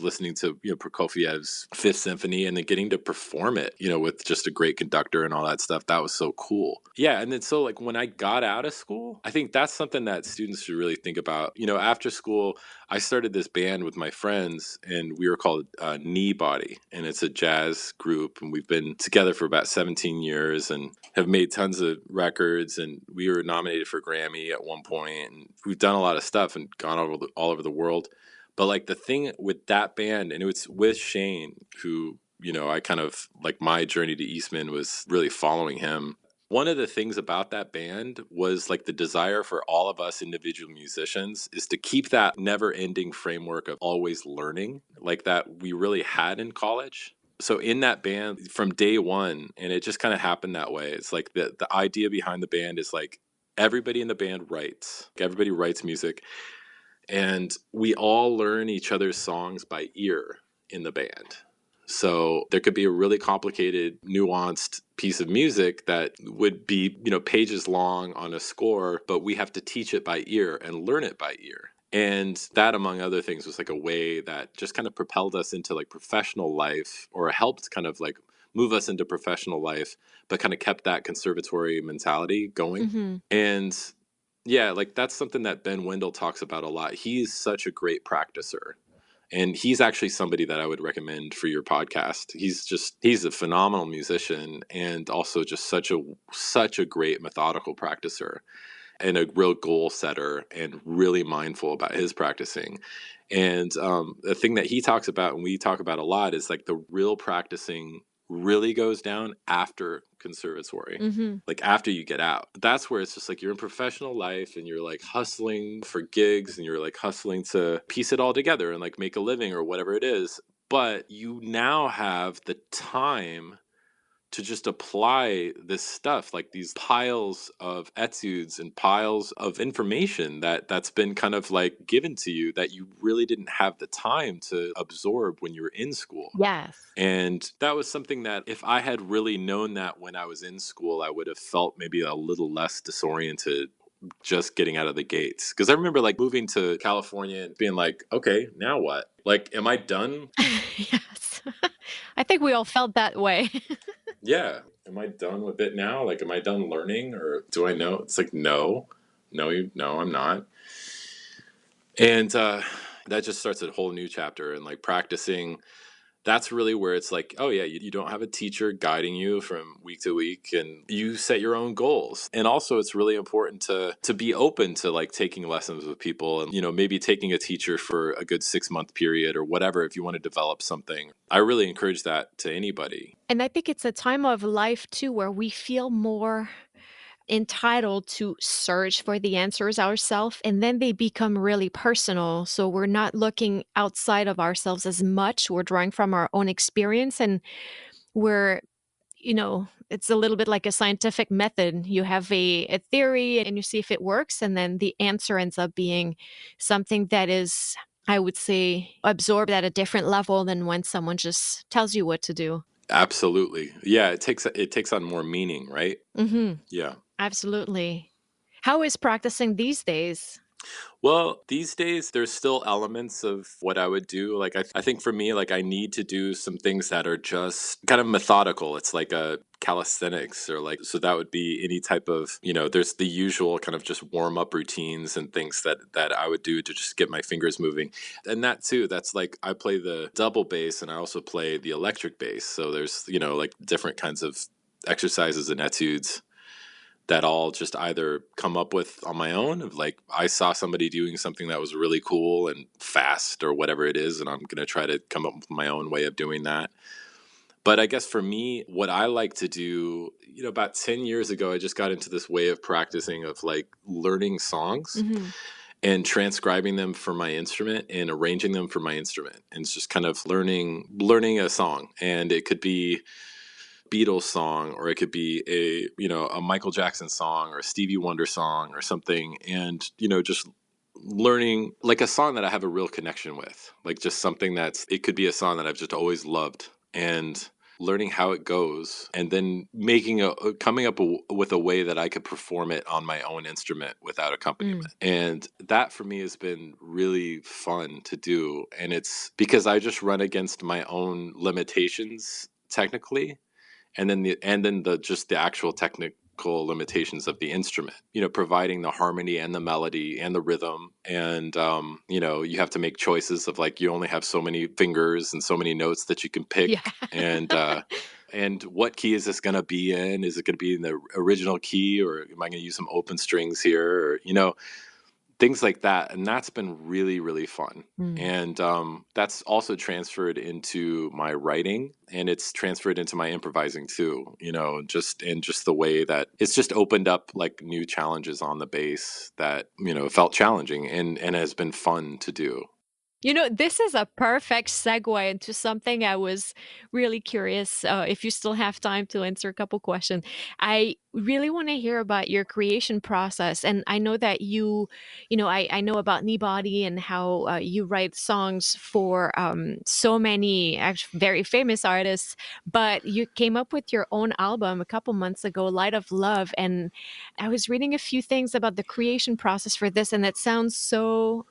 listening to, Prokofiev's Fifth Symphony and then getting to perform it, with just a great conductor and all that stuff. That was so cool. Yeah. And then so like when I got out of school, I think that's something that students should really think about. After school, I started this band with my friends and we were called Kneebody, and it's a jazz group. And we've been together for about 17 years and have made tons of records. And we were nominated for Grammy at one point. And we've done a lot of stuff and gone all over the world. But like the thing with that band, and it was with Shane, who, I kind of like my journey to Eastman was really following him. One of the things about that band was like the desire for all of us individual musicians is to keep that never ending framework of always learning, like that we really had in college. So in that band from day one, and it just kind of happened that way. It's like the idea behind the band is like everybody in the band writes. Everybody writes music, and we all learn each other's songs by ear in the band. So there could be a really complicated, nuanced piece of music that would be, pages long on a score, but we have to teach it by ear and learn it by ear. And that, among other things, was like a way that just kind of propelled us into like professional life, or helped kind of like move us into professional life, but kind of kept that conservatory mentality going. Mm-hmm. And yeah, like that's something that Ben Wendell talks about a lot. He's such a great practicer. And he's actually somebody that I would recommend for your podcast. He's a phenomenal musician and also just such a great methodical practicer and a real goal setter and really mindful about his practicing. And the thing that he talks about and we talk about a lot is like the real practicing really goes down after conservatory, Mm-hmm. like after you get out. That's where it's just like you're in professional life and you're like hustling for gigs and you're like hustling to piece it all together and like make a living or whatever it is. But you now have the time to just apply this stuff, like these piles of etudes and piles of information that's been kind of like given to you that you really didn't have the time to absorb when you were in school. Yes. And that was something that if I had really known that when I was in school, I would have felt maybe a little less disoriented just getting out of the gates. Because I remember like moving to California and being like, okay, now what? Like, am I done? Yes. I think we all felt that way. Yeah. Am I done with it now? Like, am I done learning, or do I know? It's like, no, I'm not. And that just starts a whole new chapter. And like practicing, that's really where it's like, oh yeah, you don't have a teacher guiding you from week to week, and you set your own goals. And also it's really important to be open to like taking lessons with people and, maybe taking a teacher for a good 6-month period or whatever, if you want to develop something. I really encourage that to anybody. And I think it's a time of life too where we feel more entitled to search for the answers ourselves, and then they become really personal. So we're not looking outside of ourselves as much. We're drawing from our own experience, and we're, it's a little bit like a scientific method. You have a theory and you see if it works, and then the answer ends up being something that is I would say, absorbed at a different level than when someone just tells you what to do. Absolutely. Yeah, it takes on more meaning, right? Mm-hmm. Yeah. Absolutely. How is practicing these days? Well, these days there's still elements of what I would do. Like I think for me, like I need to do some things that are just kind of methodical. It's like a calisthenics or like so that would be any type of, there's the usual kind of just warm up routines and things that I would do to just get my fingers moving. And that too, that's like I play the double bass and I also play the electric bass. So there's, like different kinds of exercises and etudes that I'll just either come up with on my own of like I saw somebody doing something that was really cool and fast or whatever it is, and I'm going to try to come up with my own way of doing that. But I guess for me, what I like to do, about 10 years ago, I just got into this way of practicing of like learning songs Mm-hmm. and transcribing them for my instrument and arranging them for my instrument. And it's just kind of learning a song. And it could be Beatles song, or it could be a Michael Jackson song or a Stevie Wonder song or something, and just learning like a song that I have a real connection with, like just something it could be a song that I've just always loved, and learning how it goes, and then coming up with a way that I could perform it on my own instrument without accompaniment. And that for me has been really fun to do, and it's because I just run against my own limitations technically, and then the just the actual technical limitations of the instrument, providing the harmony and the melody and the rhythm. And you have to make choices of like you only have so many fingers and so many notes that you can pick. Yeah. And what key is this going to be in? Is it going to be in the original key, or am I going to use some open strings here, or things like that. And that's been really, really fun. And that's also transferred into my writing, and it's transferred into my improvising too, just the way that it's just opened up like new challenges on the bass that, felt challenging and has been fun to do. This is a perfect segue into something I was really curious if you still have time to answer a couple questions. I really want to hear about your creation process. And I know that I know about Kneebody and how you write songs for so many actually very famous artists, but you came up with your own album a couple months ago, Light of Love. And I was reading a few things about the creation process for this, and it sounds so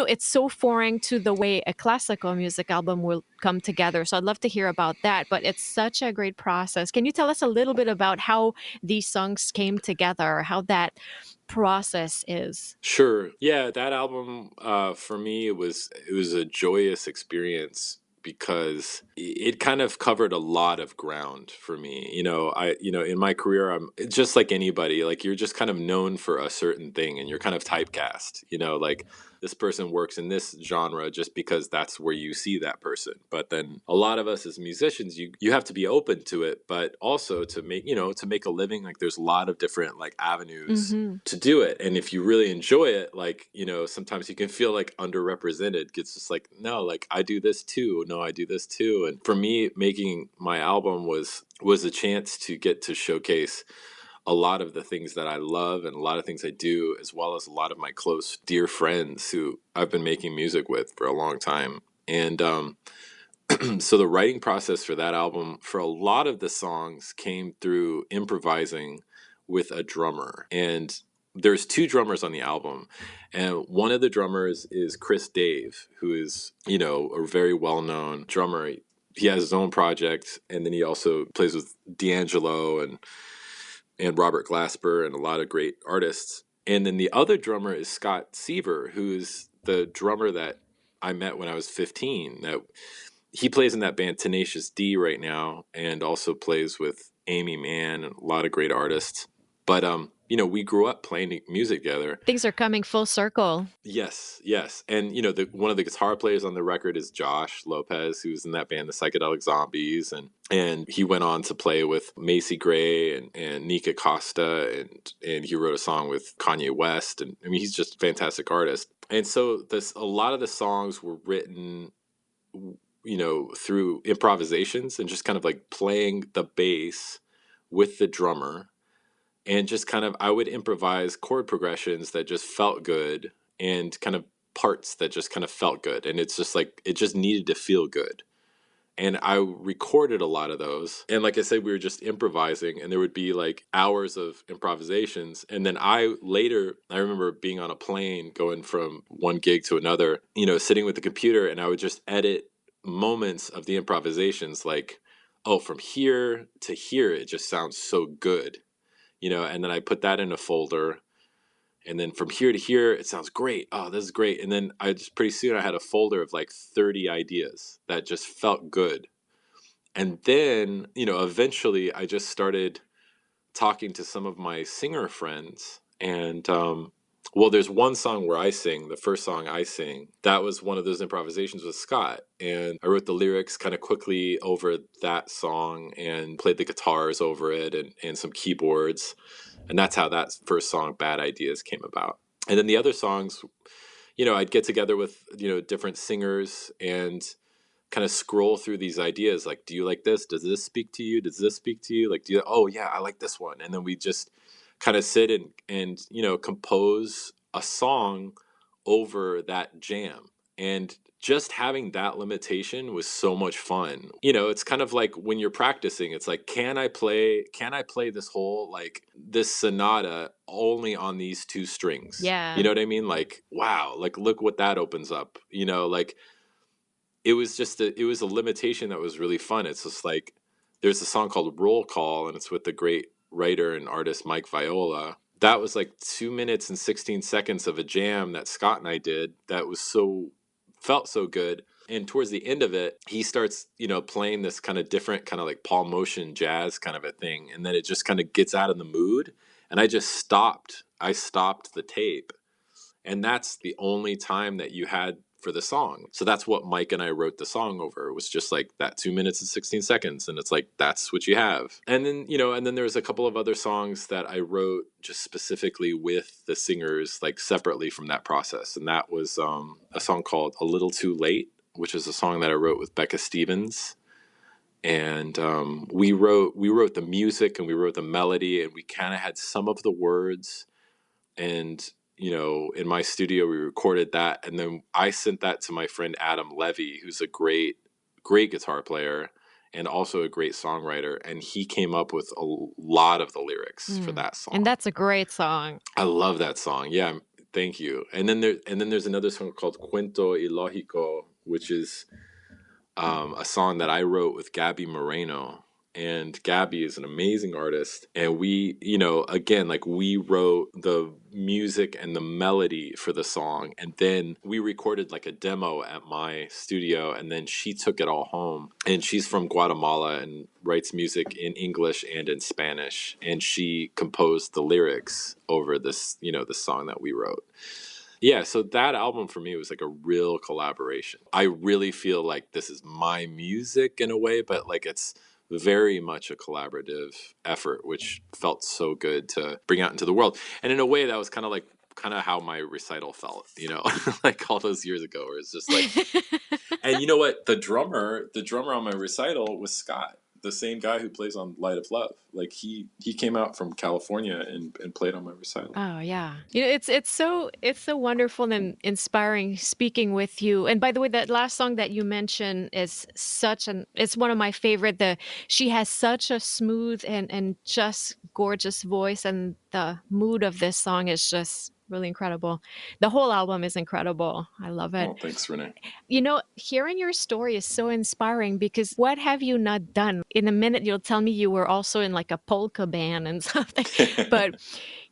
it's so foreign to the way a classical music album will come together. So I'd love to hear about that. But it's such a great process. Can you tell us a little bit about how these songs came together, how that process is? Sure. Yeah, that album for me it was a joyous experience because it kind of covered a lot of ground for me. In my career, I'm just like anybody, like you're just kind of known for a certain thing and you're kind of typecast, like this person works in this genre just because that's where you see that person. But then a lot of us as musicians, you have to be open to it, but also to make a living, like there's a lot of different like avenues Mm-hmm. to do it. And if you really enjoy it, like, sometimes you can feel like underrepresented. It's just like, no, like I do this too. No, I do this too. And for me, making my album was a chance to get to showcase a lot of the things that I love and a lot of things I do, as well as a lot of my close, dear friends who I've been making music with for a long time. And so the writing process for that album, for a lot of the songs, came through improvising with a drummer. And there's two drummers on the album, and one of the drummers is Chris Dave, who is a very well-known drummer. He has his own project, and then he also plays with D'Angelo and Robert Glasper and a lot of great artists. And then the other drummer is Scott Seaver, who's the drummer that I met when I was 15. That he plays in that band Tenacious D right now, and also plays with Amy Mann and a lot of great artists. But we grew up playing music together. Things are coming full circle. Yes, yes. And one of the guitar players on the record is Josh Lopez, who's in that band the Psychedelic Zombies, and he went on to play with Macy Gray and Nika Costa, and he wrote a song with Kanye West, and I mean he's just a fantastic artist. And so a lot of the songs were written through improvisations and just kind of like playing the bass with the drummer, and just kind of I would improvise chord progressions that just felt good and kind of parts that just kind of felt good. And it's just like, it just needed to feel good. And I recorded a lot of those. And like I said, we were just improvising, and there would be like hours of improvisations. And then I remember being on a plane going from one gig to another, sitting with the computer, and I would just edit moments of the improvisations, like, oh, from here to here, it just sounds so good, and then I put that in a folder. And then from here to here, it sounds great. Oh, this is great. And then pretty soon I had a folder of like 30 ideas that just felt good. And then, eventually I just started talking to some of my singer friends. And, there's one song where I sing, the first song I sing. That was one of those improvisations with Scott. And I wrote the lyrics kind of quickly over that song and played the guitars over it and some keyboards. And that's how that first song, Bad Ideas, came about. And then the other songs, I'd get together with, different singers and kind of scroll through these ideas. Like, do you like this? Does this speak to you? Does this speak to you? Like, oh yeah, I like this one. And then we just kind of sit and compose a song over that jam. And just having that limitation was so much fun. It's kind of like when you're practicing, it's like, can I play this whole, like, this sonata only on these two strings? Yeah. You know what I mean? Like, wow, like, look what that opens up, like, it was a limitation that was really fun. It's just like, there's a song called Roll Call, and it's with the great writer and artist Mike Viola. That was like 2 minutes and 16 seconds of a jam that Scott and I did that felt so good. And towards the end of it, he starts, playing this kind of different kind of like Paul Motion jazz kind of a thing. And then it just kind of gets out of the mood. And I stopped the tape. And that's the only time that you had for the song. So that's what Mike and I wrote the song over. It was just like that 2 minutes and 16 seconds. And it's like, that's what you have. And then, and then there's a couple of other songs that I wrote just specifically with the singers, like separately from that process. And that was a song called A Little Too Late, which is a song that I wrote with Becca Stevens. And we wrote the music and we wrote the melody, and we kind of had some of the words. And in my studio, we recorded that. And then I sent that to my friend Adam Levy, who's a great, great guitar player and also a great songwriter. And he came up with a lot of the lyrics for that song. And that's a great song. I love that song. Yeah. Thank you. And then there's another song called Cuento Ilógico, which is a song that I wrote with Gabby Moreno. And Gabby is an amazing artist. And we, again, like, we wrote the music and the melody for the song. And then we recorded like a demo at my studio. And then she took it all home. And she's from Guatemala and writes music in English and in Spanish. And she composed the lyrics over this, the song that we wrote. Yeah, so that album for me was like a real collaboration. I really feel like this is my music in a way, but like, it's very much a collaborative effort, which felt so good to bring out into the world. And in a way, that was kind of how my recital felt, like all those years ago, where it's just like, and you know what? The drummer on my recital was Scott, the same guy who plays on Light of Love. Like, he came out from California and played on my recital. Oh yeah. It's so wonderful and inspiring speaking with you. And by the way, that last song that you mentioned is it's one of my favorite. She has such a smooth and just gorgeous voice, and the mood of this song is just really incredible. The whole album is incredible. I love it. Oh, thanks, Renee. Hearing your story is so inspiring, because what have you not done? In a minute, you'll tell me you were also in like a polka band and something, but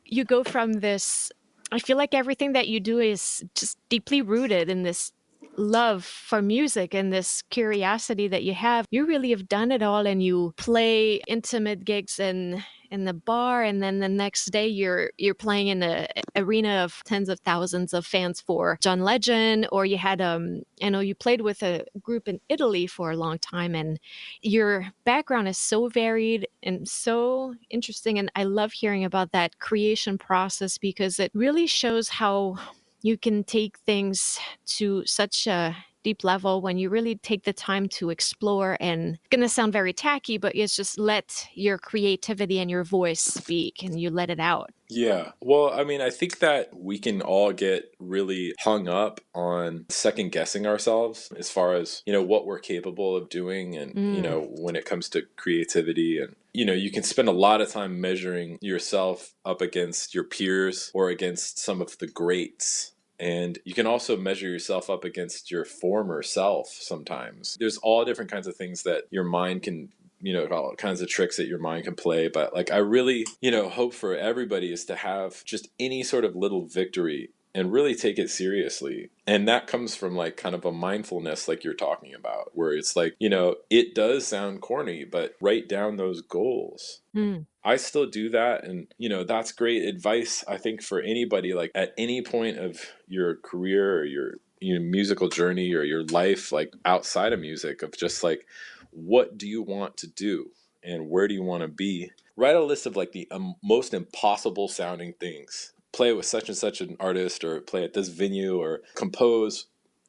you go from this, I feel like everything that you do is just deeply rooted in this love for music and this curiosity that you have. You really have done it all, and you play intimate gigs in the bar, and then the next day you're playing in an arena of tens of thousands of fans for John Legend, or you had I know you played with a group in Italy for a long time, and your background is so varied and so interesting, and I love hearing about that creation process, because it really shows how you can take things to such a deep level when you really take the time to explore, and it's going to sound very tacky, but it's just let your creativity and your voice speak and you let it out. Yeah. Well, I mean, I think that we can all get really hung up on second guessing ourselves as far as, what we're capable of doing. And, when it comes to creativity, and, you can spend a lot of time measuring yourself up against your peers or against some of the greats. And you can also measure yourself up against your former self sometimes. There's all different kinds of things that your mind can, all kinds of tricks that your mind can play. But like, I really, hope for everybody is to have just any sort of little victory and really take it seriously. And that comes from like kind of a mindfulness like you're talking about, where it's like, it does sound corny, but write down those goals. I still do that. And, that's great advice, I think, for anybody, like at any point of your career or your musical journey or your life, like outside of music, of just like, what do you want to do and where do you want to be? Write a list of like the most impossible sounding things. Play with such and such an artist, or play at this venue, or compose.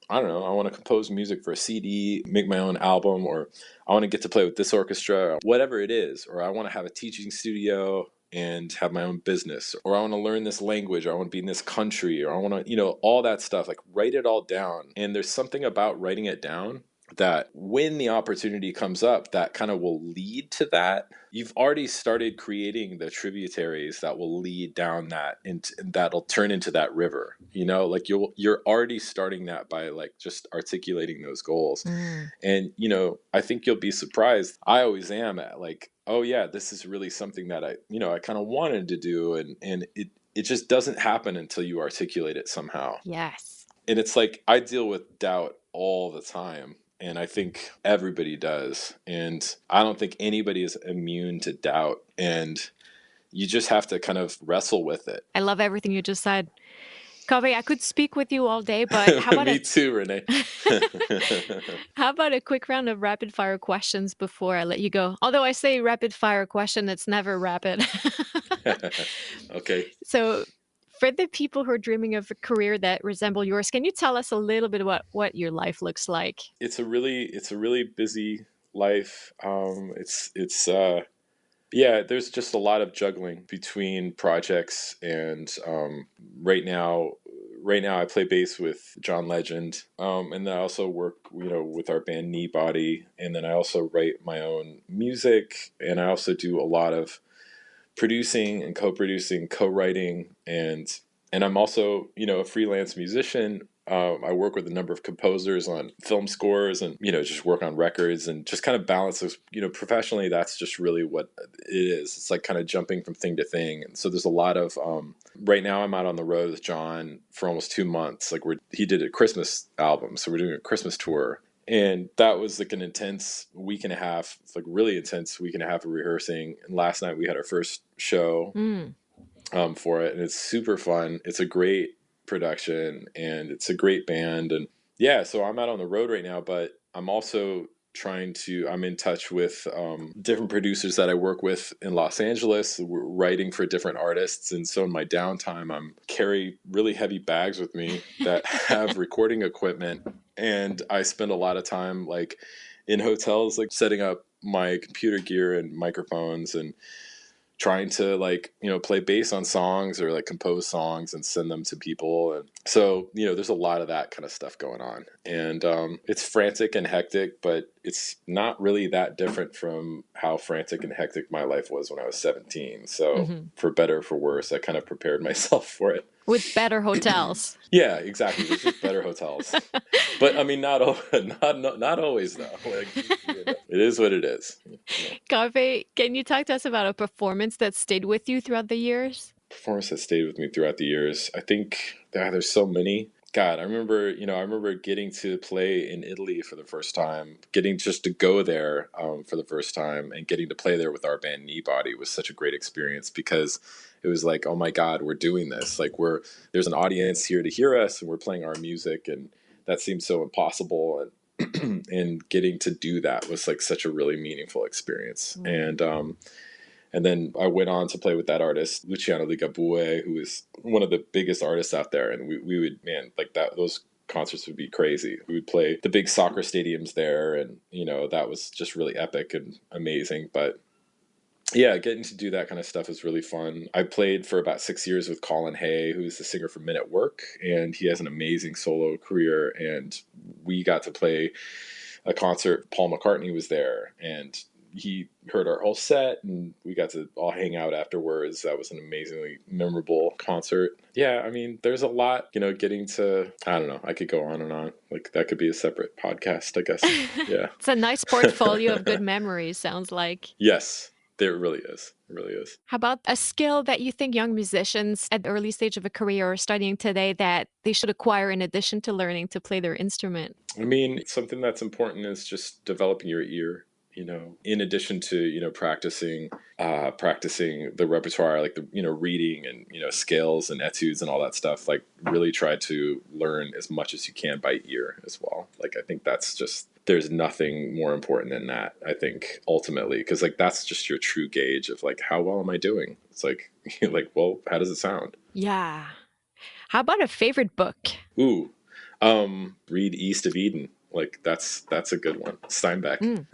I don't know, I want to compose music for a CD, make my own album, or I want to get to play with this orchestra, whatever it is. Or I want to have a teaching studio and have my own business, or I want to learn this language, or I want to be in this country, or I want to, all that stuff. Like, write it all down. And there's something about writing it down that when the opportunity comes up that kind of will lead to that, you've already started creating the tributaries that will lead down that, and that'll turn into that river. Like you're already starting that by like just articulating those goals. And I think you'll be surprised. I always am at like, oh yeah, this is really something that I kind of wanted to do, and it just doesn't happen until you articulate it somehow. Yes. And it's like, I deal with doubt all the time. And I think everybody does. And I don't think anybody is immune to doubt. And you just have to kind of wrestle with it. I love everything you just said. Kaveh, I could speak with you all day, but how about Me too, Renee. How about a quick round of rapid fire questions before I let you go? Although I say rapid fire question, it's never rapid. Okay. So for the people who are dreaming of a career that resemble yours, can you tell us a little bit about what your life looks like? It's a really busy life. Yeah, there's just a lot of juggling between projects, and right now I play bass with John Legend, and then I also work, with our band Kneebody, and then I also write my own music, and I also do a lot of producing and co-producing, co-writing, and I'm also, a freelance musician. I work with a number of composers on film scores, and just work on records, and just kind of balance those. Professionally, that's just really what it is. It's like kind of jumping from thing to thing, and so there's a lot of. Right now, I'm out on the road with John for almost 2 months. Like he did a Christmas album, so we're doing a Christmas tour. And that was like an intense week and a half. It's like really intense week and a half of rehearsing. And last night we had our first show for it, and it's super fun. It's a great production, and it's a great band. And yeah, so I'm out on the road right now, but I'm also I'm in touch with different producers that I work with in Los Angeles. We're writing for different artists. And so in my downtime, I'm carry really heavy bags with me that have recording equipment. And I spend a lot of time like in hotels, like setting up my computer gear and microphones, and trying to like, play bass on songs or like compose songs and send them to people. And so, there's a lot of that kind of stuff going on, and it's frantic and hectic, but it's not really that different from how frantic and hectic my life was when I was 17. So for better or for worse, I kind of prepared myself for it. With better hotels. Yeah, exactly. There's just better hotels. But I mean, not always though. Like, it is what it is. Kaveh, can you talk to us about a performance that stayed with you throughout the years? Performance that stayed with me throughout the years. I think there's so many. God, I remember getting to play in Italy for the first time, getting just to go there for the first time, and getting to play there with our band Kneebody was such a great experience, because it was like, oh my God, we're doing this. Like there's an audience here to hear us, and we're playing our music, and that seemed so impossible. And and getting to do that was like such a really meaningful experience. And then I went on to play with that artist, Luciano Ligabue, who is one of the biggest artists out there. And we would, man, like that, those concerts would be crazy. We would play the big soccer stadiums there, and that was just really epic and amazing. But yeah, getting to do that kind of stuff is really fun. I played for about 6 years with Colin Hay, who's the singer from Men at Work, and he has an amazing solo career. And we got to play a concert. Paul McCartney was there, and he heard our whole set, and we got to all hang out afterwards. That was an amazingly memorable concert. Yeah, I mean, there's a lot, getting to, I don't know, I could go on and on. Like, that could be a separate podcast, I guess. Yeah. It's a nice portfolio of good memories, sounds like. Yes. There really is. It really is. How about a skill that you think young musicians at the early stage of a career or studying today that they should acquire in addition to learning to play their instrument? I mean, something that's important is just developing your ear, in addition to, practicing the repertoire, like reading and, scales and etudes and all that stuff. Like, really try to learn as much as you can by ear as well. Like, I think that's just, there's nothing more important than that, I think, ultimately, because like that's just your true gauge of like, how well am I doing? It's like, well, how does it sound? Yeah. How about a favorite book? Ooh, read East of Eden. Like that's a good one. Steinbeck.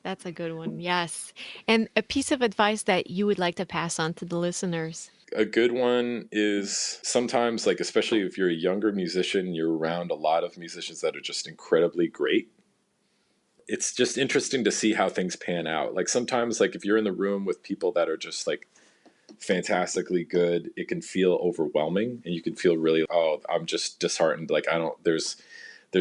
That's a good one. Yes. And a piece of advice that you would like to pass on to the listeners? A good one is sometimes, like, especially if you're a younger musician, you're around a lot of musicians that are just incredibly great. It's just interesting to see how things pan out. Like sometimes, like if you're in the room with people that are just like fantastically good, it can feel overwhelming, and you can feel really, oh, I'm just disheartened. Like there's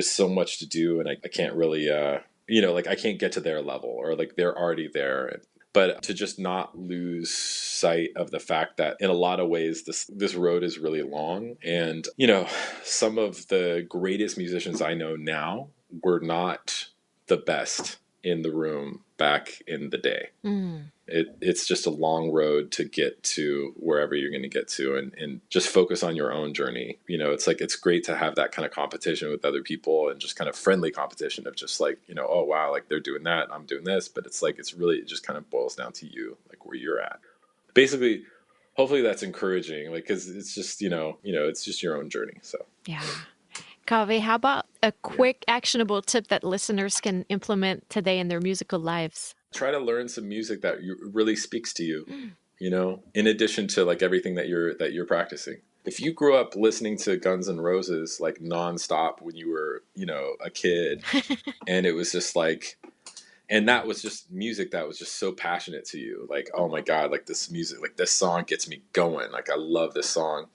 so much to do, and I can't really, like I can't get to their level, or like they're already there. But to just not lose sight of the fact that in a lot of ways, this road is really long. And, some of the greatest musicians I know now were not the best in the room back in the day. It's just a long road to get to wherever you're going to get to, and just focus on your own journey. It's like, it's great to have that kind of competition with other people, and just kind of friendly competition of just like, oh wow, like they're doing that, I'm doing this. But it's like, it just kind of boils down to you, like where you're at. Basically, hopefully that's encouraging, like, cause it's just, it's just your own journey. So yeah. Kaveh, how about a quick actionable tip that listeners can implement today in their musical lives? Try to learn some music that really speaks to you, in addition to like everything that you're practicing. If you grew up listening to Guns N' Roses like nonstop when you were, a kid, and it was just like, and that was just music that was just so passionate to you, like, oh my God, like this music, like this song gets me going. Like, I love this song.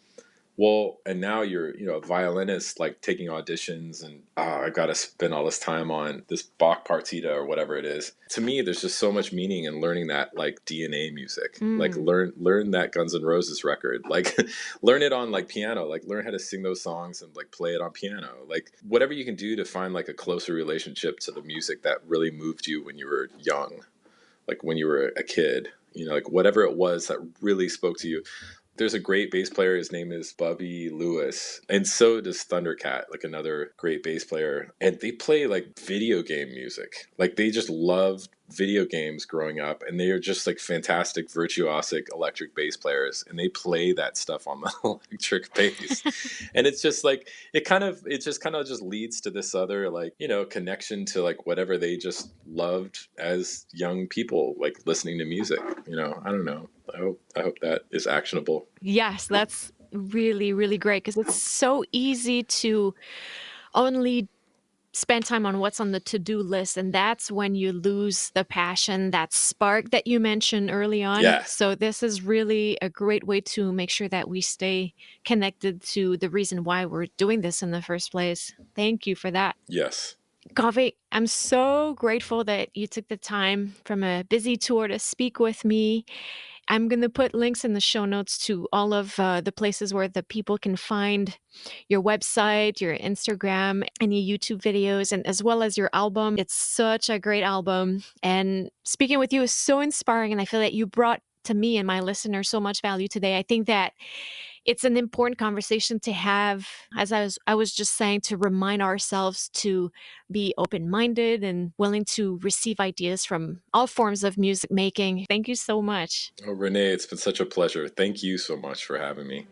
Well, and now you're, a violinist, like taking auditions, and I got to spend all this time on this Bach partita or whatever it is. To me, there's just so much meaning in learning that like DNA music. Like learn that Guns N' Roses record, like learn it on like piano, like learn how to sing those songs and like play it on piano. Like whatever you can do to find like a closer relationship to the music that really moved you when you were young, like when you were a kid, like whatever it was that really spoke to you. There's a great bass player. His name is Bubby Lewis. And so does Thundercat, like another great bass player. And they play like video game music. Like they just loved video games growing up. And they are just like fantastic, virtuosic electric bass players. And they play that stuff on the electric bass. And it's just like, it just leads to this other like, connection to like whatever they just loved as young people, like listening to music. I don't know. I hope that is actionable. Yes, that's really, really great, because it's so easy to only spend time on what's on the to-do list, and that's when you lose the passion, that spark that you mentioned early on. Yeah. So this is really a great way to make sure that we stay connected to the reason why we're doing this in the first place. Thank you for that. Yes. Kaveh, I'm so grateful that you took the time from a busy tour to speak with me. I'm going to put links in the show notes to all of the places where the people can find your website, your Instagram, any YouTube videos, and as well as your album. It's such a great album. And speaking with you is so inspiring. And I feel that you brought to me and my listeners so much value today. I think that it's an important conversation to have, as I was just saying, to remind ourselves to be open-minded and willing to receive ideas from all forms of music making. Thank you so much. Oh, Renee, it's been such a pleasure. Thank you so much for having me.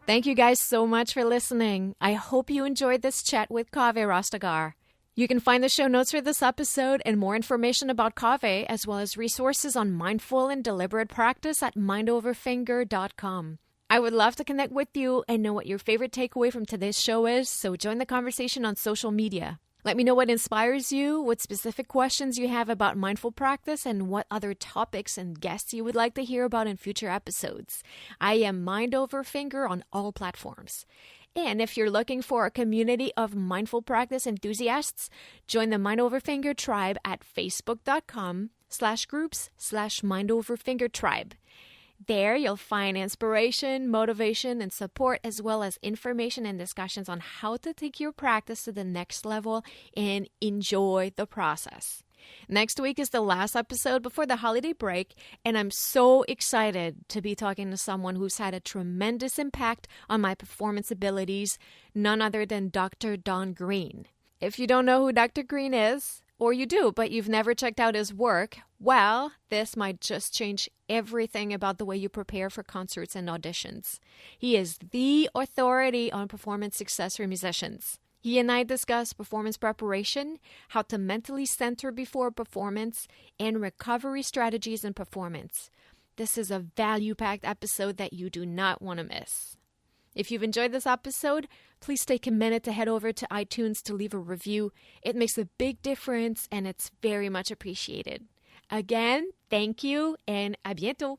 Thank you guys so much for listening. I hope you enjoyed this chat with Kaveh Rastegar. You can find the show notes for this episode and more information about Kaveh, as well as resources on mindful and deliberate practice at mindoverfinger.com. I would love to connect with you and know what your favorite takeaway from today's show is, so join the conversation on social media. Let me know what inspires you, what specific questions you have about mindful practice, and what other topics and guests you would like to hear about in future episodes. I am Mind Over Finger on all platforms. And if you're looking for a community of mindful practice enthusiasts, join the Mind Over Finger tribe at facebook.com/groups/mindoverfingertribe. There, you'll find inspiration, motivation, and support, as well as information and discussions on how to take your practice to the next level and enjoy the process. Next week is the last episode before the holiday break, and I'm so excited to be talking to someone who's had a tremendous impact on my performance abilities, none other than Dr. Don Green. If you don't know who Dr. Green is, or you do, but you've never checked out his work, well, this might just change everything about the way you prepare for concerts and auditions. He is the authority on performance success for musicians. He and I discuss performance preparation, how to mentally center before performance, and recovery strategies in performance. This is a value-packed episode that you do not want to miss. If you've enjoyed this episode, please take a minute to head over to iTunes to leave a review. It makes a big difference and it's very much appreciated. Again, thank you and à bientôt.